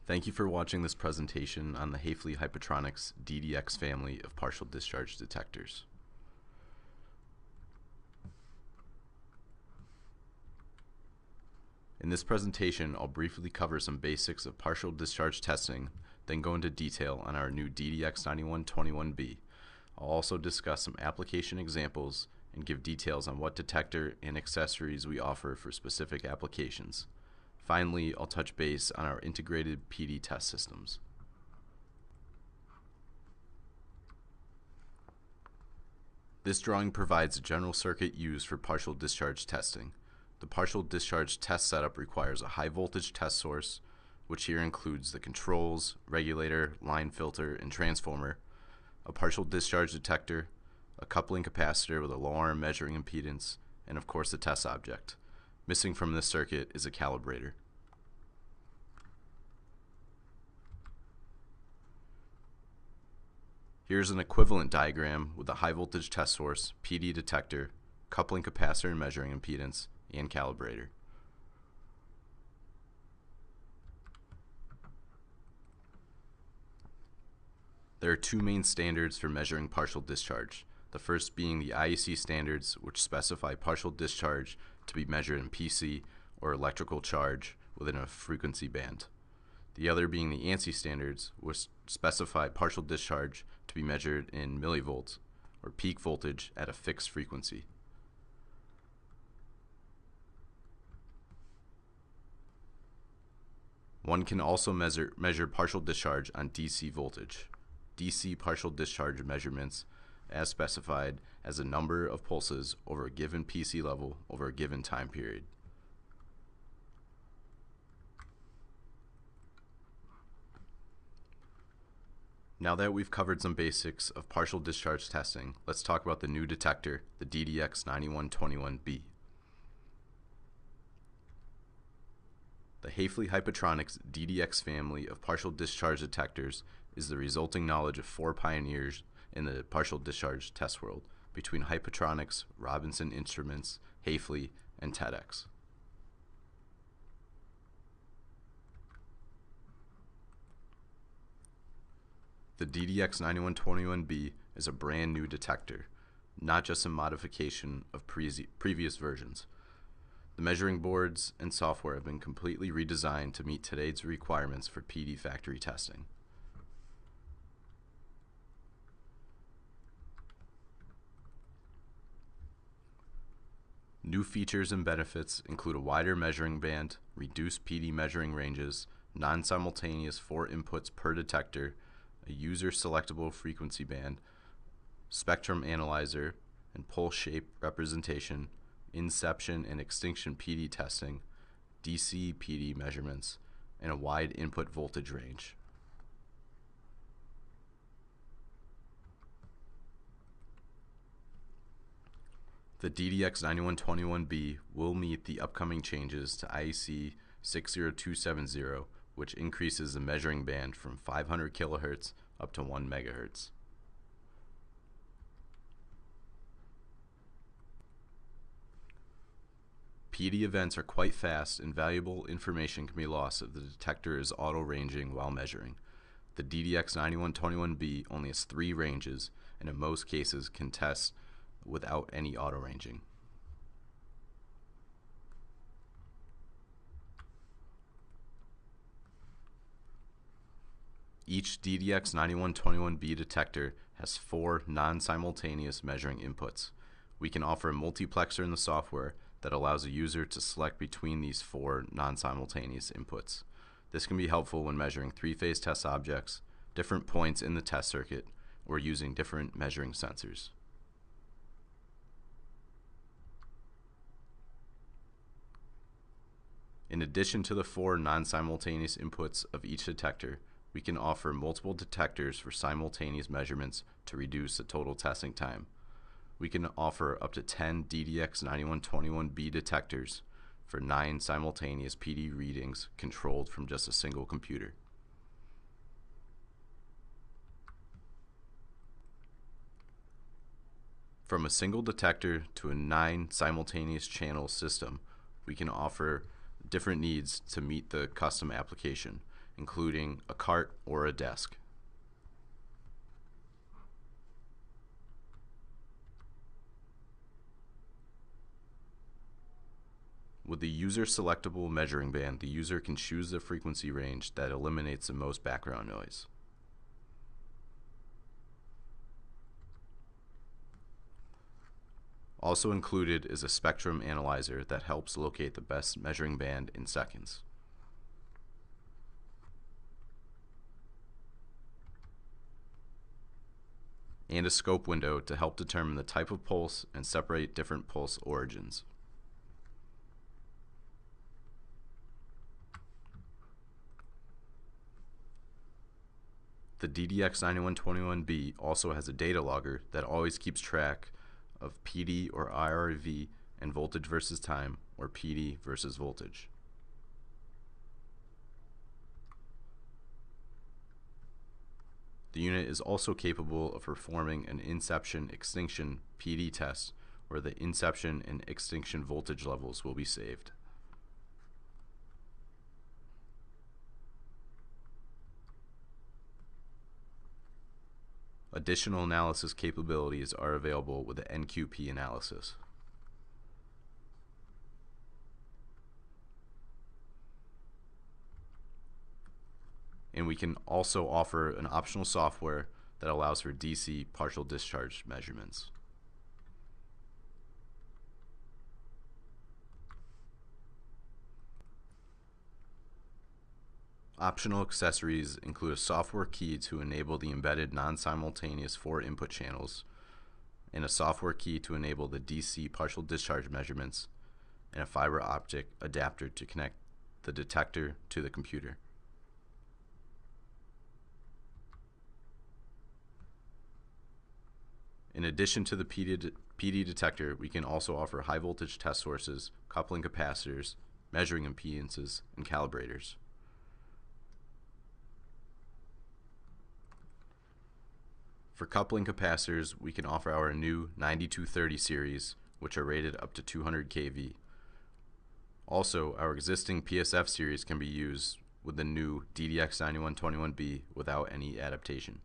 Thank you for watching this presentation on the Hafele Hypotronics DDX family of partial discharge detectors. In this presentation, I'll briefly cover some basics of partial discharge testing, then go into detail on our new DDX9121B. I'll also discuss some application examples and give details on what detector and accessories we offer for specific applications. Finally, I'll touch base on our integrated PD test systems. This drawing provides a general circuit used for partial discharge testing. The partial discharge test setup requires a high voltage test source, which here includes the controls, regulator, line filter, and transformer, a partial discharge detector, a coupling capacitor with a low arm measuring impedance, and of course the test object. Missing from this circuit is a calibrator. Here's an equivalent diagram with a high voltage test source, PD detector, coupling capacitor and measuring impedance, and calibrator. There are two main standards for measuring partial discharge. The first being the IEC standards, which specify partial discharge to be measured in PC, or electrical charge, within a frequency band. The other being the ANSI standards, which specify partial discharge to be measured in millivolts, or peak voltage at a fixed frequency. One can also measure partial discharge on DC voltage. DC partial discharge measurements as specified as a number of pulses over a given PC level over a given time period. Now that we've covered some basics of partial discharge testing, let's talk about the new detector, the DDX9121B. The Hafele Hypotronics DDX family of partial discharge detectors is the resulting knowledge of four pioneers in the partial discharge test world between Hypotronics, Robinson Instruments, Hafele, and TEDx. The DDX9121B is a brand new detector, not just a modification of previous versions. The measuring boards and software have been completely redesigned to meet today's requirements for PD factory testing. New features and benefits include a wider measuring band, reduced PD measuring ranges, non-simultaneous 4 inputs per detector, a user-selectable frequency band, spectrum analyzer, and pulse shape representation, inception and extinction PD testing, DC PD measurements, and a wide input voltage range. The DDX9121B will meet the upcoming changes to IEC 60270, which increases the measuring band from 500 kHz up to 1 MHz. PD events are quite fast, and valuable information can be lost if the detector is auto-ranging while measuring. The DDX9121B only has 3 ranges, and in most cases can test without any auto-ranging. Each DDX9121B detector has 4 non-simultaneous measuring inputs. We can offer a multiplexer in the software that allows a user to select between these 4 non-simultaneous inputs. This can be helpful when measuring 3-phase test objects, different points in the test circuit, or using different measuring sensors. In addition to the 4 non-simultaneous inputs of each detector, we can offer multiple detectors for simultaneous measurements to reduce the total testing time. We can offer up to 10 DDX9121B detectors for 9 simultaneous PD readings controlled from just a single computer. From a single detector to a 9 simultaneous channel system, we can offer different needs to meet the custom application. including a cart or a desk. With the user selectable measuring band, the user can choose the frequency range that eliminates the most background noise. Also included is a spectrum analyzer that helps locate the best measuring band in seconds. And a scope window to help determine the type of pulse and separate different pulse origins. The DDX9121B also has a data logger that always keeps track of PD or IRV and voltage versus time, or PD versus voltage. The unit is also capable of performing an inception-extinction PD test where the inception and extinction voltage levels will be saved. Additional analysis capabilities are available with the NQP analysis. And we can also offer an optional software that allows for DC partial discharge measurements. Optional accessories include a software key to enable the embedded non-simultaneous 4 input channels, and a software key to enable the DC partial discharge measurements, and a fiber optic adapter to connect the detector to the computer. In addition to the PD detector, we can also offer high voltage test sources, coupling capacitors, measuring impedances, and calibrators. For coupling capacitors, we can offer our new 9230 series, which are rated up to 200 kV. Also, our existing PSF series can be used with the new DDX9121B without any adaptation.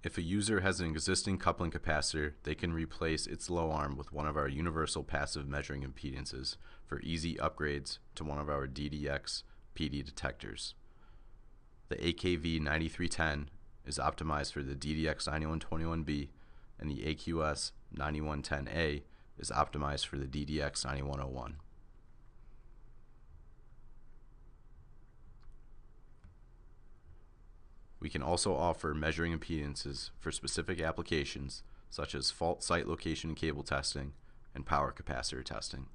If a user has an existing coupling capacitor, they can replace its low arm with one of our universal passive measuring impedances for easy upgrades to one of our DDX PD detectors. The AKV 9310 is optimized for the DDX 9121B, and the AQS 9110A is optimized for the DDX 9101. We can also offer measuring impedances for specific applications such as fault site location cable testing and power capacitor testing.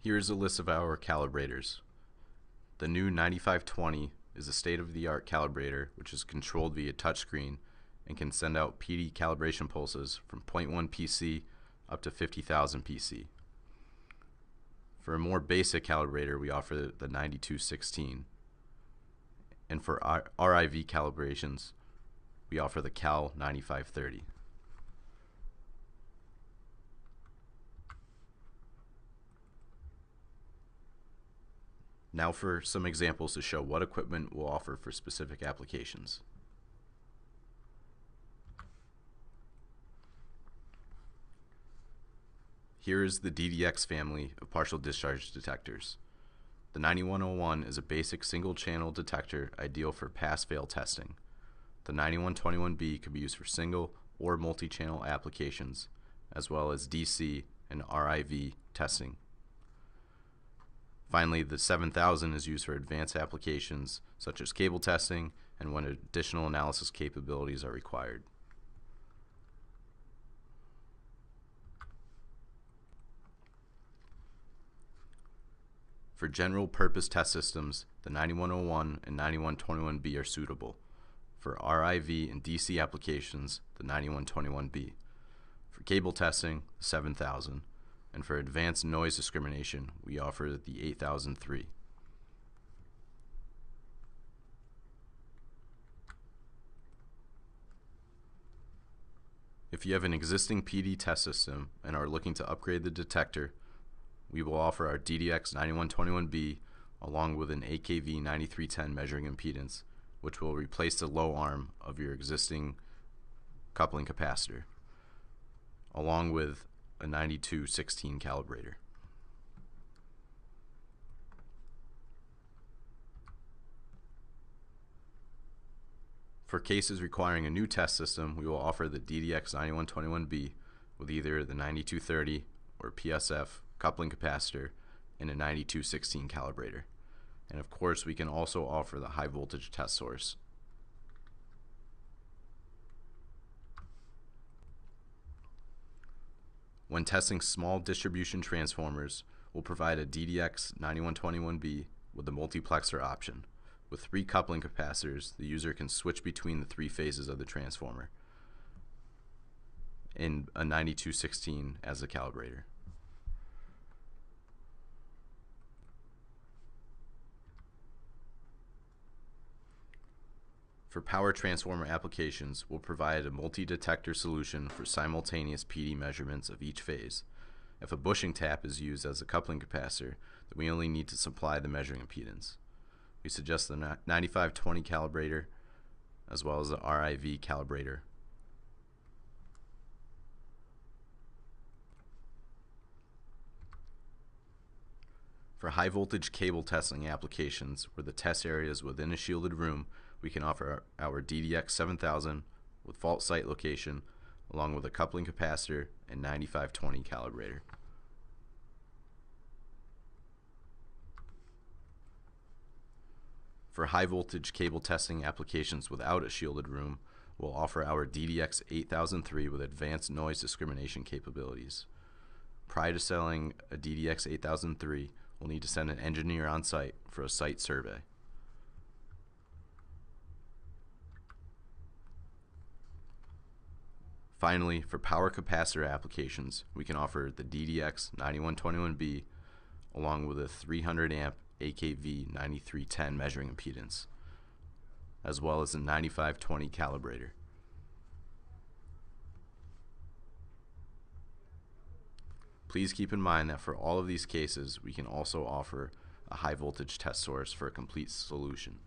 Here is a list of our calibrators. The new 9520 is a state-of-the-art calibrator which is controlled via touchscreen and can send out PD calibration pulses from 0.1 PC up to 50,000 PC. For a more basic calibrator, we offer the 9216. And for RIV calibrations, we offer the Cal 9530. Now for some examples to show what equipment we'll offer for specific applications. Here is the DDX family of partial discharge detectors. The 9101 is a basic single-channel detector ideal for pass-fail testing. The 9121B can be used for single or multi-channel applications, as well as DC and RIV testing. Finally, the 7000 is used for advanced applications such as cable testing and when additional analysis capabilities are required. For general purpose test systems, the 9101 and 9121B are suitable. For RIV and DC applications, the 9121B. For cable testing, the 7000. And for advanced noise discrimination, we offer the 8003. If you have an existing PD test system and are looking to upgrade the detector, we will offer our DDX 9121B along with an AKV 9310 measuring impedance, which will replace the low arm of your existing coupling capacitor, along with a 9216 calibrator. For cases requiring a new test system, we will offer the DDX 9121B with either the 9230 or PSF coupling capacitor and a 9216 calibrator. And of course, we can also offer the high voltage test source. When testing small distribution transformers, we'll provide a DDX 9121B with a multiplexer option. With 3 coupling capacitors, the user can switch between the 3 phases of the transformer and a 9216 as a calibrator. For power transformer applications, we'll provide a multi-detector solution for simultaneous PD measurements of each phase. If a bushing tap is used as a coupling capacitor, then we only need to supply the measuring impedance. We suggest the 9520 calibrator as well as the RIV calibrator. For high voltage cable testing applications where the test area is within a shielded room, we can offer our DDX 7000 with fault site location along with a coupling capacitor and 9520 calibrator. For high voltage cable testing applications without a shielded room, we'll offer our DDX 8003 with advanced noise discrimination capabilities. Prior to selling a DDX 8003, we'll need to send an engineer on site for a site survey. Finally, for power capacitor applications, we can offer the DDX 9121B along with a 300 amp AKV 9310 measuring impedance, as well as a 9520 calibrator. Please keep in mind that for all of these cases, we can also offer a high voltage test source for a complete solution.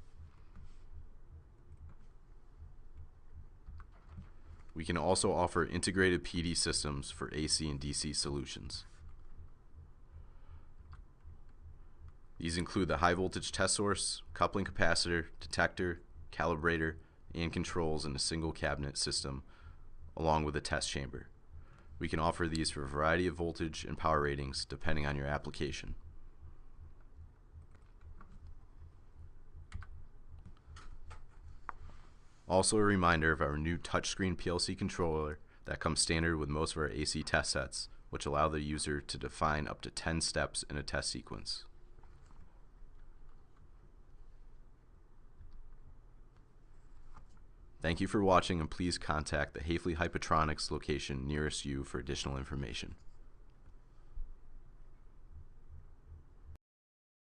We can also offer integrated PD systems for AC and DC solutions. These include the high voltage test source, coupling capacitor, detector, calibrator, and controls in a single cabinet system, along with a test chamber. We can offer these for a variety of voltage and power ratings depending on your application. Also a reminder of our new touchscreen PLC controller that comes standard with most of our AC test sets, which allow the user to define up to 10 steps in a test sequence. Thank you for watching, and please contact the Hafele Hypotronics location nearest you for additional information.